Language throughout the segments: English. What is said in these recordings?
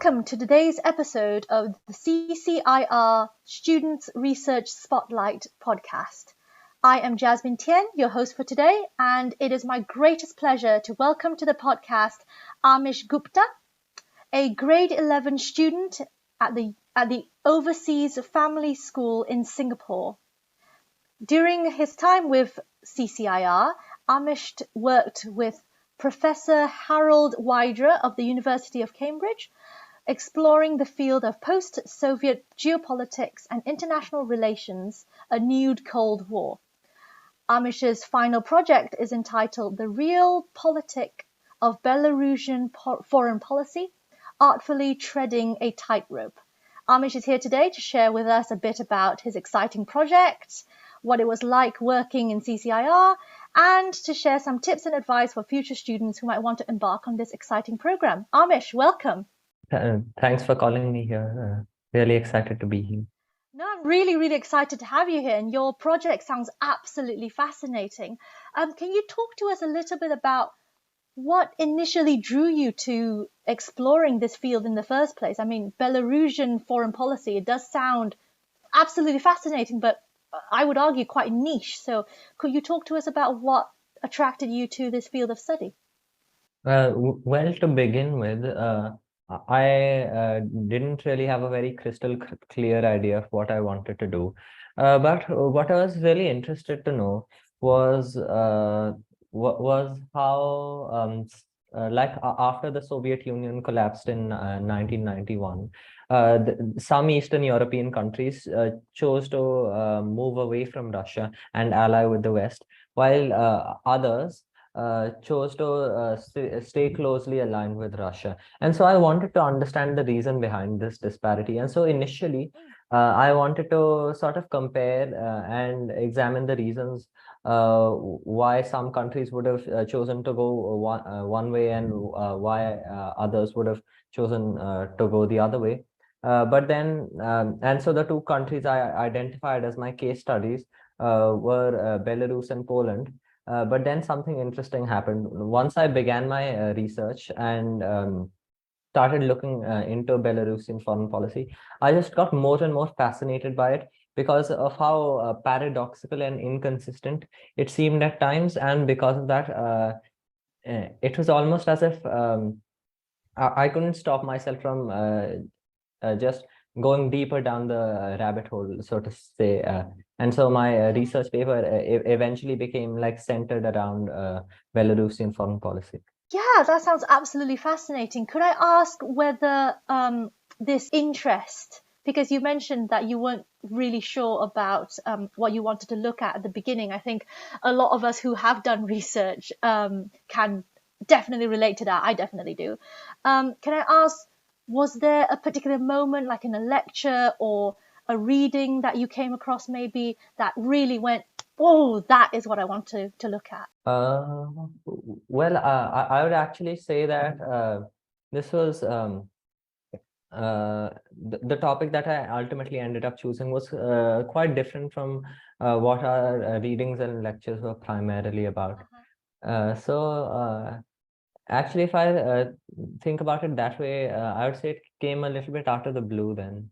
Welcome to today's episode of the CCIR Students Research Spotlight podcast. I am Jasmine Tien, your host for today, and it is my greatest pleasure to welcome to the podcast Amish Gupta, a grade 11 student at the Overseas Family School in Singapore. During his time with CCIR, Amish worked with Professor Harold Wydra of the University of Cambridge, exploring the field of post-Soviet geopolitics and international relations, a nude Cold War. Amish's final project is entitled The Realpolitik of Belarusian Foreign Policy, Artfully Treading a Tightrope. Amish is here today to share with us a bit about his exciting project, what it was like working in CCIR, and to share some tips and advice for future students who might want to embark on this exciting program. Amish, welcome. Thanks for calling me here. Really excited to be here. No, I'm really excited to have you here, and your project sounds absolutely fascinating. Can you talk to us a little bit about what initially drew you to exploring this field in the first place? I mean, Belarusian foreign policy, it does sound absolutely fascinating, but I would argue quite niche. So could you talk to us about what attracted you to this field of study? Well, to begin with, I didn't really have a very crystal clear idea of what I wanted to do. But what I was really interested to know was how, after the Soviet Union collapsed in 1991, some Eastern European countries chose to move away from Russia and ally with the West, while others chose to stay closely aligned with Russia. And so I wanted to understand the reason behind this disparity. And so initially, I wanted to sort of compare and examine the reasons why some countries would have chosen to go one way and why others would have chosen to go the other way. And so the two countries I identified as my case studies were Belarus and Poland. But then something interesting happened. Once I began my research and started looking into Belarusian foreign policy, I just got more and more fascinated by it because of how paradoxical and inconsistent it seemed at times. And because of that, it was almost as if I couldn't stop myself from just going deeper down the rabbit hole, so to say. And so my research paper eventually became like centered around Belarusian foreign policy. Yeah, that sounds absolutely fascinating. Could I ask whether this interest, because you mentioned that you weren't really sure about what you wanted to look at the beginning. I think a lot of us who have done research can definitely relate to that. I definitely do. Can I ask, was there a particular moment, like in a lecture or a reading that you came across maybe that really went, oh, that is what I want to look at? Well, I would actually say that this was the topic that I ultimately ended up choosing was quite different from what our readings and lectures were primarily about. Actually, if I think about it that way, I would say it came a little bit out of the blue then.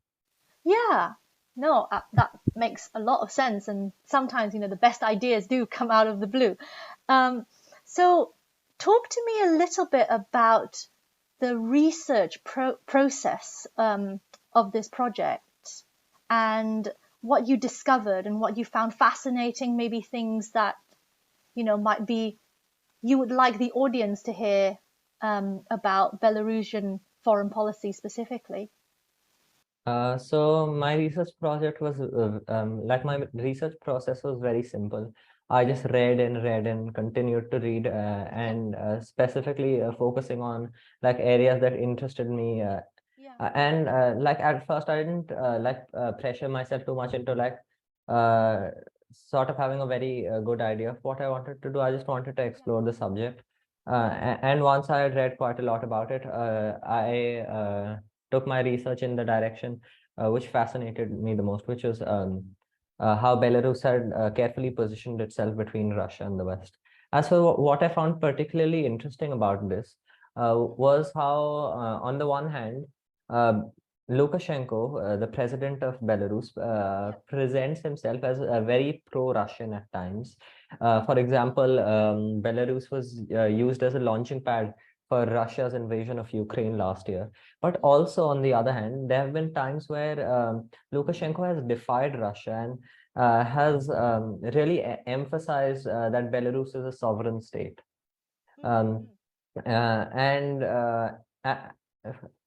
Yeah, no, that makes a lot of sense. And sometimes, the best ideas do come out of the blue. So talk to me a little bit about the research process of this project and what you discovered and what you found fascinating, maybe things that, might be, you would like the audience to hear about Belarusian foreign policy specifically. So my research project was my research process was very simple. I just read and continued to read and specifically focusing on like areas that interested me. Like at first I didn't pressure myself too much into like sort of having a very good idea of what I wanted to do. I just wanted to explore the subject. And once I had read quite a lot about it, I took my research in the direction which fascinated me the most, which was how Belarus had carefully positioned itself between Russia and the West. As for what I found particularly interesting about this was how, on the one hand, Lukashenko, the president of Belarus, presents himself as very pro-Russian at times. For example, Belarus was used as a launching pad for Russia's invasion of Ukraine last year. But also, on the other hand, there have been times where Lukashenko has defied Russia and has really emphasized that Belarus is a sovereign state. Um, and a-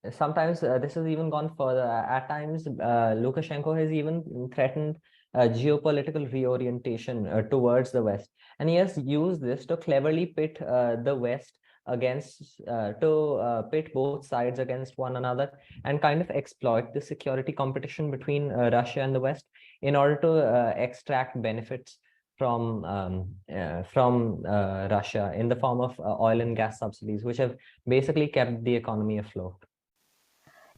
Sometimes this has even gone further. At times, Lukashenko has even threatened geopolitical reorientation towards the West. And he has used this to cleverly pit the West against, pit both sides against one another and kind of exploit the security competition between Russia and the West in order to extract benefits from Russia in the form of oil and gas subsidies, which have basically kept the economy afloat.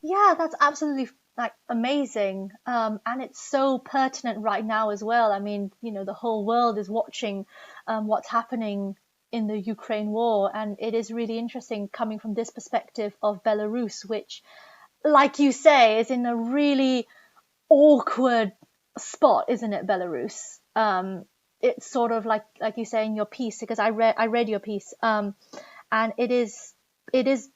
Yeah, that's absolutely like amazing. And it's so pertinent right now as well. I mean, the whole world is watching what's happening in the Ukraine war, and it is really interesting coming from this perspective of Belarus, which, like you say, is in a really awkward spot, isn't it, Belarus? It's sort of like you say in your piece, because I read your piece, and it is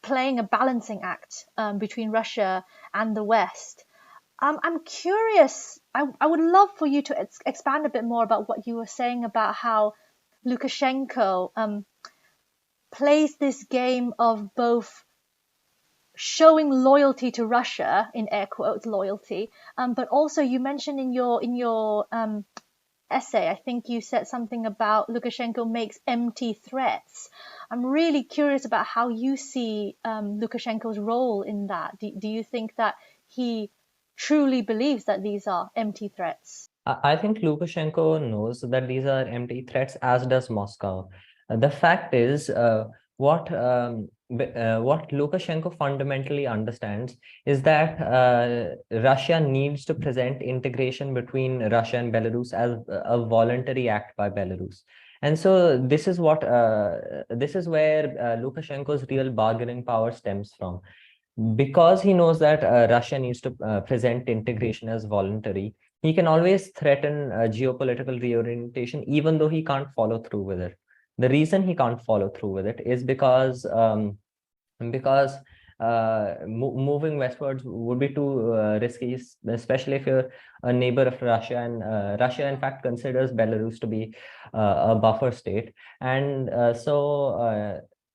playing a balancing act between Russia and the West. I'm curious. I would love for you to expand a bit more about what you were saying about how Lukashenko plays this game of both showing loyalty to Russia, in air quotes loyalty, but also you mentioned in your essay, I think you said something about Lukashenko makes empty threats. I'm really curious about how you see Lukashenko's role in that. Do you think that he truly believes that these are empty threats? I think Lukashenko knows that these are empty threats, as does Moscow. The fact is, what Lukashenko fundamentally understands is that Russia needs to present integration between Russia and Belarus as a voluntary act by Belarus. And so this is where Lukashenko's real bargaining power stems from. Because he knows that Russia needs to present integration as voluntary, he can always threaten geopolitical reorientation, even though he can't follow through with it. The reason he can't follow through with it is because moving westwards would be too risky, especially if you're a neighbor of Russia, and Russia, in fact, considers Belarus to be a buffer state. And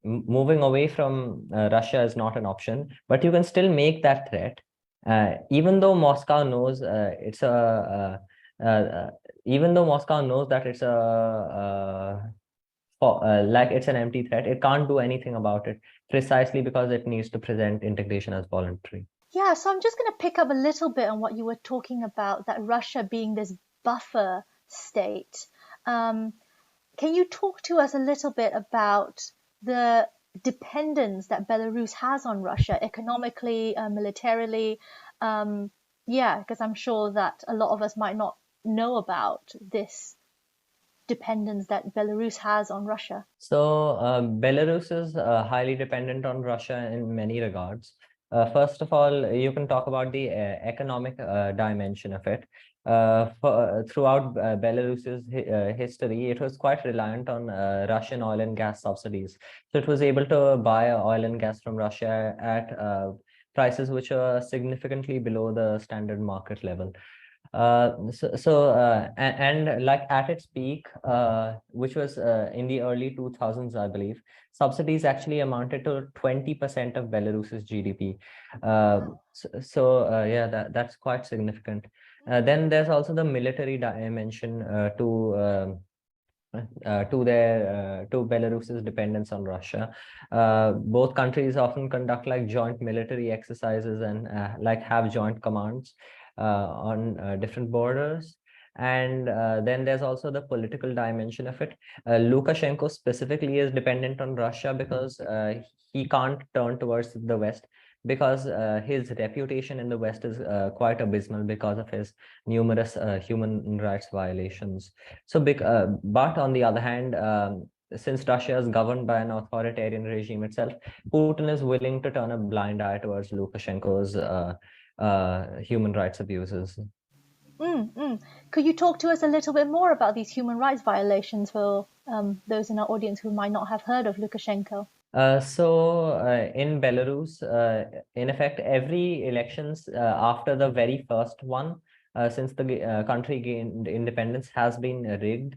moving away from Russia is not an option, but you can still make that threat, even though Moscow knows even though Moscow knows that it's an empty threat. It can't do anything about it precisely because it needs to present integration as voluntary. Yeah, so I'm just going to pick up a little bit on what you were talking about, that Russia being this buffer state. Can you talk to us a little bit about the dependence that Belarus has on Russia economically, militarily? Yeah, because I'm sure that a lot of us might not know about this dependence that Belarus has on Russia. So Belarus is highly dependent on Russia in many regards. First of all, you can talk about the economic dimension of it. Throughout Belarus's history, it was quite reliant on Russian oil and gas subsidies. So it was able to buy oil and gas from Russia at prices which are significantly below the standard market level. And like at its peak, which was in the early 2000s, I believe, subsidies actually amounted to 20% of Belarus's GDP. Yeah, that's quite significant. Then there's also the military dimension to Belarus's dependence on Russia. Both countries often conduct like joint military exercises and like have joint commands on different borders. And then there's also the political dimension of it. Lukashenko specifically is dependent on Russia because he can't turn towards the West, because his reputation in the West is quite abysmal because of his numerous human rights violations. But on the other hand, since Russia is governed by an authoritarian regime itself, Putin is willing to turn a blind eye towards Lukashenko's human rights abuses. Could you talk to us a little bit more about these human rights violations for those in our audience who might not have heard of Lukashenko? In Belarus, in effect, every elections after the very first one, since the country gained independence, has been rigged.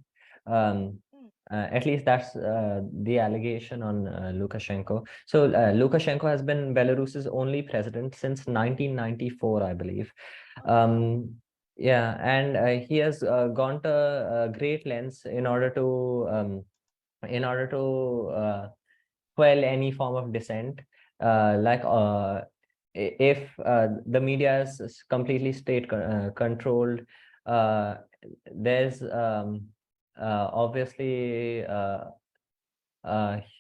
At least that's the allegation on Lukashenko. So Lukashenko has been Belarus's only president since 1994, I believe. Yeah, and he has gone to great lengths in order to quell any form of dissent. If the media is completely state controlled, there's obviously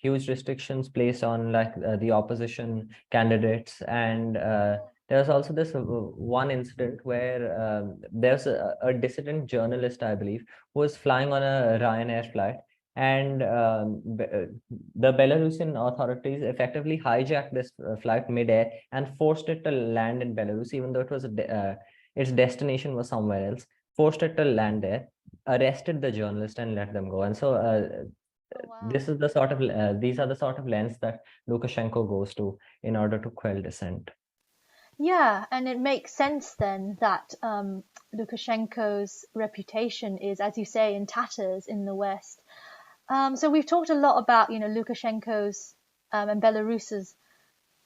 huge restrictions placed on the opposition candidates, and there's also this one incident where there's a dissident journalist, I believe, who was flying on a Ryanair flight, and the Belarusian authorities effectively hijacked this flight midair and forced it to land in Belarus, even though it was its destination was somewhere else. Forced it to land there, arrested the journalist, and let them go. And so this is the sort of these are the sort of lengths that Lukashenko goes to in order to quell dissent. Yeah, and it makes sense then that Lukashenko's reputation is, as you say, in tatters in the West. So we've talked a lot about, Lukashenko's and Belarus's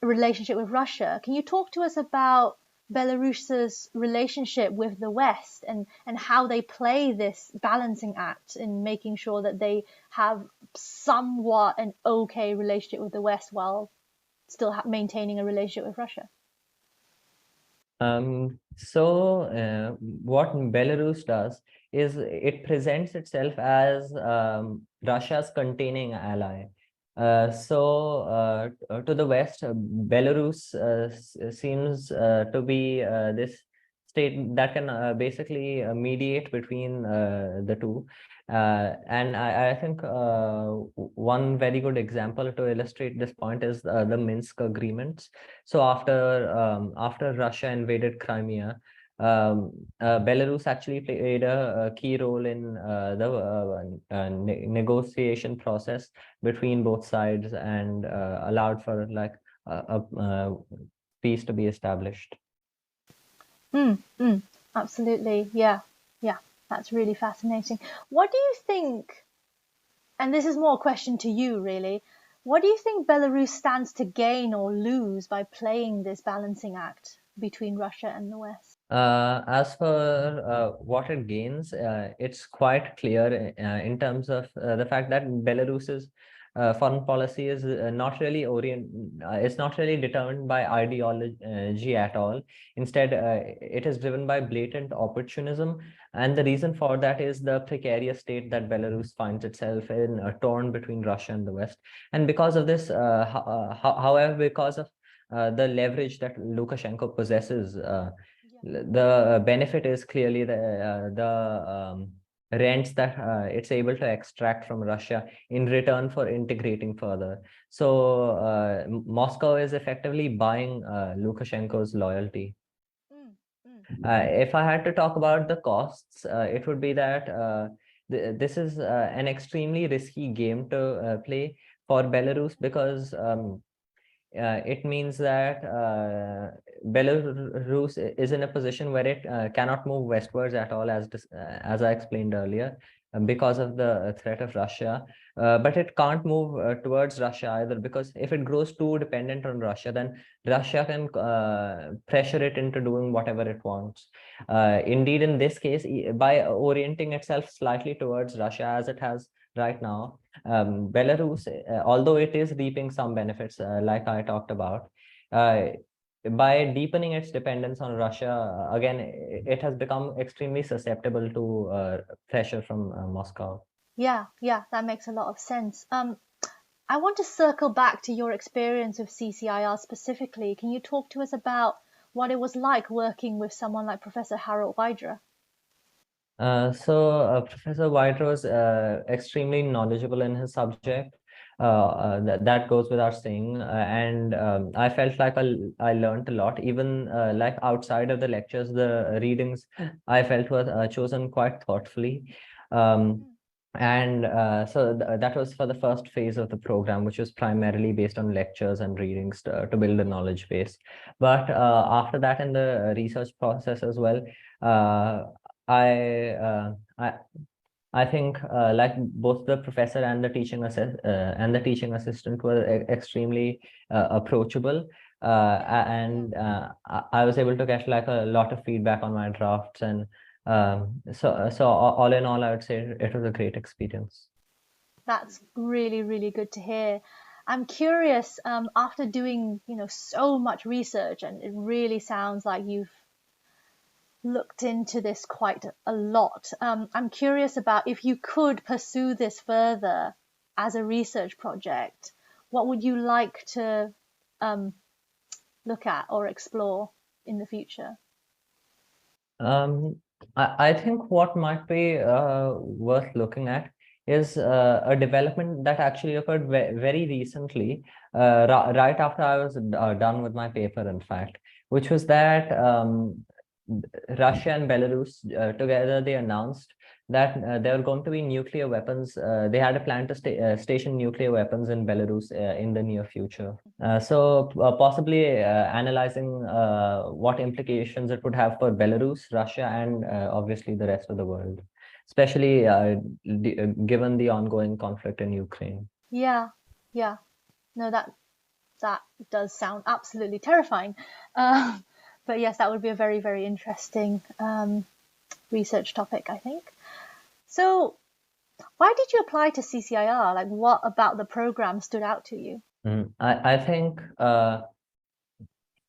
relationship with Russia. Can you talk to us about Belarus's relationship with the West and how they play this balancing act in making sure that they have somewhat an okay relationship with the West while still maintaining a relationship with Russia? What Belarus does is it presents itself as Russia's containing ally. To the West, Belarus seems to be this state that can basically mediate between the two. And I think one very good example to illustrate this point is the Minsk agreements. So after Russia invaded Crimea, Belarus actually played a key role in the negotiation process between both sides and allowed for a peace to be established. Absolutely. Yeah. That's really fascinating. What do you think, and this is more a question to you really, what do you think Belarus stands to gain or lose by playing this balancing act between Russia and the West? As for what it gains, it's quite clear in terms of the fact that Belarus's foreign policy is it's not really determined by ideology at all. Instead, it is driven by blatant opportunism, and the reason for that is the precarious state that Belarus finds itself in, torn between Russia and the West. And because of this, however, because of the leverage that Lukashenko possesses, the benefit is clearly the rents that it's able to extract from Russia in return for integrating further. So Moscow is effectively buying Lukashenko's loyalty. If I had to talk about the costs, it would be that this is an extremely risky game to play for Belarus, because it means that Belarus is in a position where it cannot move westwards at all, as I explained earlier, because of the threat of Russia. But it can't move towards Russia either, because if it grows too dependent on Russia, then Russia can pressure it into doing whatever it wants. Indeed, in this case, by orienting itself slightly towards Russia, as it has right now, Belarus, although it is reaping some benefits, like I talked about, by deepening its dependence on Russia, again, it has become extremely susceptible to pressure from Moscow. Yeah, that makes a lot of sense. I want to circle back to your experience with CCIR specifically. Can you talk to us about what it was like working with someone like Professor Harold Weidra? Professor White was extremely knowledgeable in his subject. That goes without saying. And I felt like I learned a lot, even like outside of the lectures, the readings I felt were chosen quite thoughtfully. And that was for the first phase of the program, which was primarily based on lectures and readings to build a knowledge base. But after that, in the research process as well, uh, I uh, I I think like both the professor and the teaching assistant were extremely approachable, I was able to get like a lot of feedback on my drafts, and all in all, I would say it was a great experience. That's really, really good to hear. I'm curious, after doing, so much research, and it really sounds like you've looked into this quite a lot. I'm curious about if you could pursue this further as a research project, what would you like to look at or explore in the future? Um, I think what might be worth looking at is a development that actually occurred very recently, right after I was done with my paper, in fact, which was that Russia and Belarus together, they announced that there were going to be nuclear weapons. They had a plan to station nuclear weapons in Belarus in the near future. Possibly analyzing what implications it would have for Belarus, Russia, and obviously the rest of the world, especially given the ongoing conflict in Ukraine. Yeah, yeah. No, that does sound absolutely terrifying. But yes, that would be a very, very interesting research topic, I think. So, why did you apply to CCIR? Like, what about the program stood out to you? I think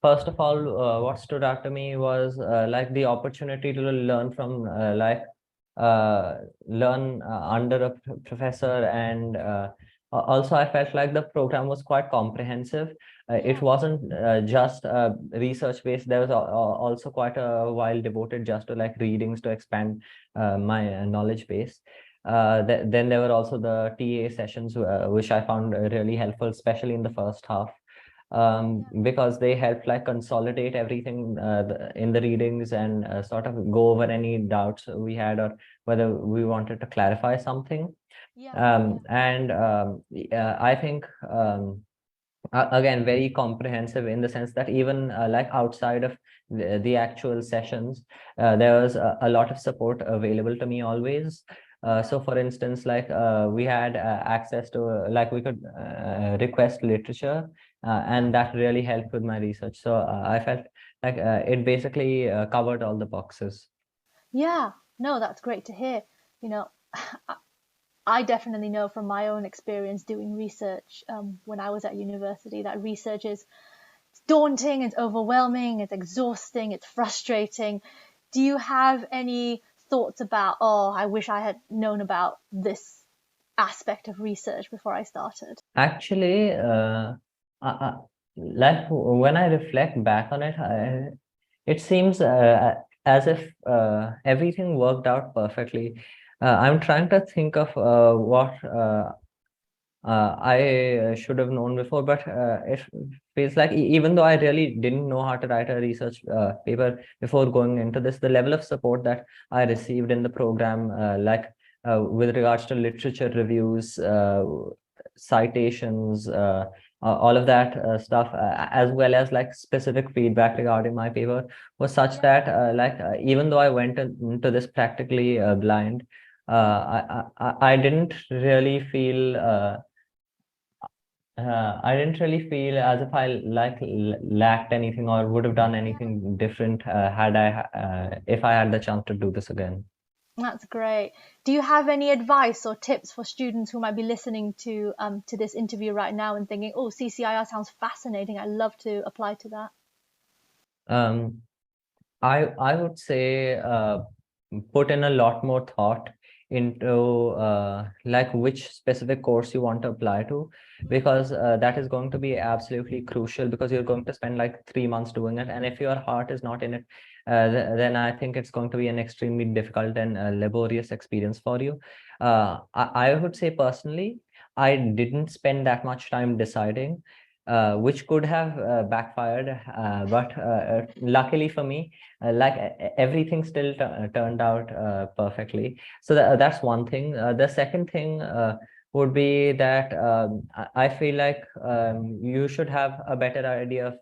first of all, what stood out to me was like the opportunity to learn from learn under a professor, and also I felt like the program was quite comprehensive. It wasn't just research based. There was also quite a while devoted just to like readings to expand my knowledge base. Then there were also the TA sessions, which I found really helpful, especially in the first half, because they help like consolidate everything in the readings, and sort of go over any doubts we had, or whether we wanted to clarify something. I think again, very comprehensive in the sense that even like outside of the actual sessions, there was a lot of support available to me always. So for instance, like we had access to like we could request literature, and that really helped with my research. So I felt like it basically covered all the boxes. Yeah, no, that's great to hear. You know, I definitely know from my own experience doing research when I was at university that research is daunting, it's overwhelming, it's exhausting, it's frustrating. Do you have any thoughts about, oh, I wish I had known about this aspect of research before I started? Actually, like when I reflect back on it, it seems as if everything worked out perfectly. I'm trying to think of what I should have known before, but it feels like even though I really didn't know how to write a research paper before going into this, the level of support that I received in the program, with regards to literature reviews, citations, all of that stuff, as well as like specific feedback regarding my paper, was such that even though I went into this practically blind, I didn't really feel I didn't really feel as if I lacked anything or would have done anything different had if I had the chance to do this again. That's great. Do you have any advice or tips for students who might be listening to this interview right now and thinking, "Oh, CCIR sounds fascinating. I'd love to apply to that." Um, I would say put in a lot more thought into like which specific course you want to apply to, because that is going to be absolutely crucial, because you're going to spend like 3 months doing it, and if your heart is not in it, then I think it's going to be an extremely difficult and laborious experience for you. I would say personally, I didn't spend that much time deciding, which could have backfired, but luckily for me, like everything still turned out perfectly. So that's one thing. The second thing would be that I feel like you should have a better idea of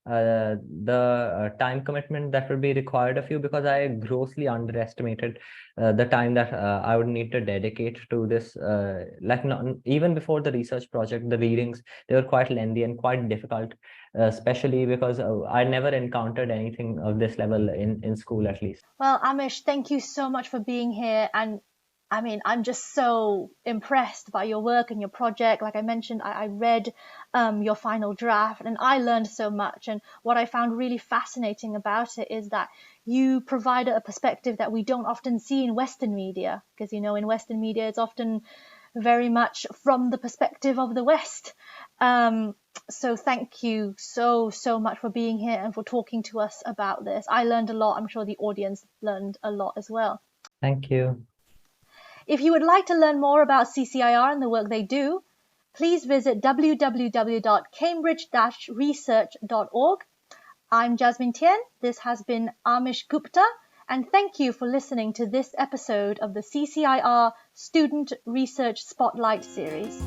the time commitment that would be required of you, because I grossly underestimated the time that I would need to dedicate to this. Like not, even before the research project, the readings, they were quite lengthy and quite difficult, especially because I never encountered anything of this level in school, at least. Well, Amish, thank you so much for being here. And I mean, I'm just so impressed by your work and your project. Like I mentioned, I read your final draft and I learned so much. And what I found really fascinating about it is that you provide a perspective that we don't often see in Western media. Because, you know, in Western media, it's often very much from the perspective of the West. So thank you so much for being here and for talking to us about this. I learned a lot. I'm sure the audience learned a lot as well. Thank you. If you would like to learn more about CCIR and the work they do, please visit www.cambridge-research.org. I'm Jasmine Tien. This has been Amish Gupta, and thank you for listening to this episode of the CCIR Student Research Spotlight Series.